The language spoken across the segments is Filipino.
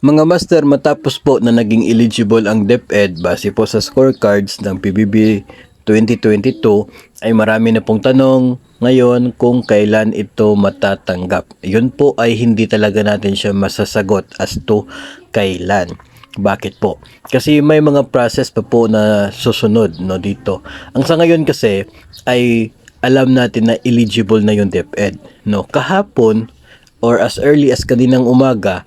Mga master, matapos po na naging eligible ang DepEd base po sa scorecards ng PBB 2022 ay marami na pong tanong ngayon kung kailan ito matatanggap. Yun po ay hindi talaga natin siya masasagot as to kailan. Bakit po? Kasi may mga process pa po na susunod no dito. Ang sa ngayon kasi ay alam natin na eligible na yung DepEd. No, kahapon or as early as kaninang umaga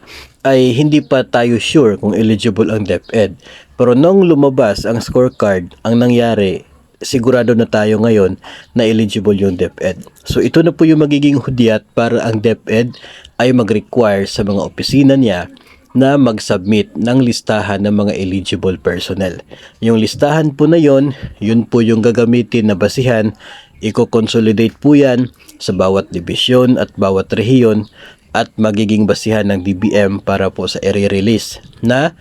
ay hindi pa tayo sure kung eligible ang DepEd. Pero nung lumabas ang scorecard, ang nangyari, sigurado na tayo ngayon na eligible yung DepEd. So ito na po yung magiging hudyat para ang DepEd ay mag-require sa mga opisina niya na mag-submit ng listahan ng mga eligible personnel. Yung listahan po na yon, yun po yung gagamitin na basihan. Iko-consolidate po yan sa bawat division at bawat rehiyon at magiging basihan ng DBM para po sa i-release na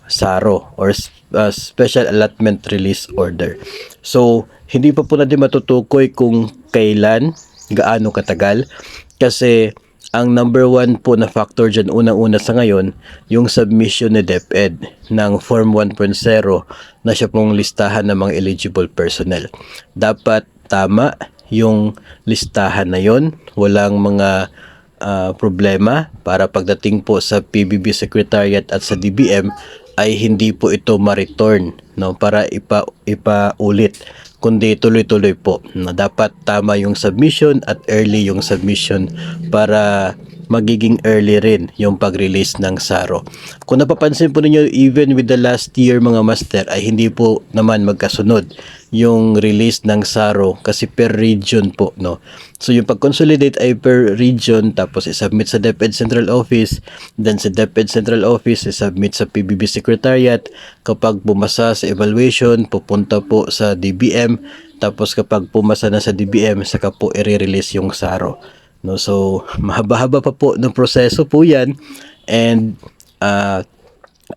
SARO or Special Allotment Release Order. So, hindi pa po natin matutukoy kung kailan, gaano katagal, kasi ang number one po na factor dyan unang-una sa ngayon, yung submission ni DepEd ng Form 1.0 na siya pong listahan ng mga eligible personnel. Dapat tama yung listahan na yon, walang mga problema para pagdating po sa PBB Secretariat at sa DBM ay hindi po ito ma-return no, para ipaulit, kundi tuloy-tuloy po na dapat tama yung submission at early yung submission para magiging early rin yung pag-release ng SARO. Kung napapansin po ninyo, even with the last year mga master ay hindi po naman magkasunod yung release ng SARO kasi per region po, no. So yung pag-consolidate ay per region, tapos i-submit sa DepEd Central Office, then sa DepEd Central Office i-submit sa PBB Secretariat. Kapag bumasa sa evaluation, pupunta po sa DBM, tapos kapag pumasa na sa DBM, saka po i-release yung SARO. No, so mahaba-haba pa po ng proseso po 'yan, and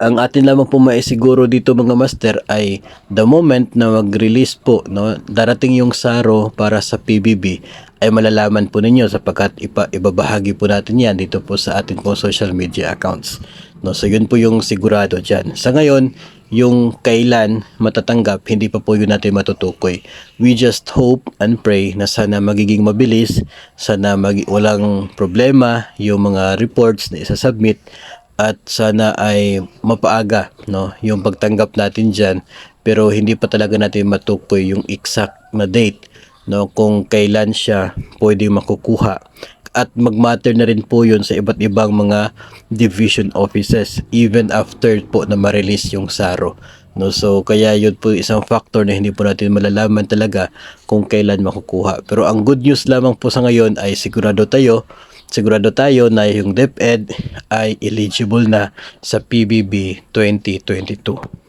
ang atin lamang po maisiguro dito mga master ay the moment na mag-release po, no, darating yung SARO para sa PBB ay malalaman po ninyo sapagkat ibabahagi po natin yan dito po sa ating po social media accounts. No, so yun po yung sigurado dyan. Sa ngayon, yung kailan matatanggap, hindi pa po yun natin matutukoy. We just hope and pray na sana magiging mabilis, sana walang problema yung mga reports na isasubmit, at sana ay mapaaga, no, yung pagtanggap natin dyan. Pero hindi pa talaga natin matukoy yung exact na date, no, kung kailan siya pwede makukuha. At magmatter na rin po yun sa iba't ibang mga division offices even after po na ma-release yung SARO. No, so kaya yun po isang factor na hindi po natin malalaman talaga kung kailan makukuha. Pero ang good news lamang po sa ngayon ay sigurado tayo na yung DepEd ay eligible na sa PBB 2022.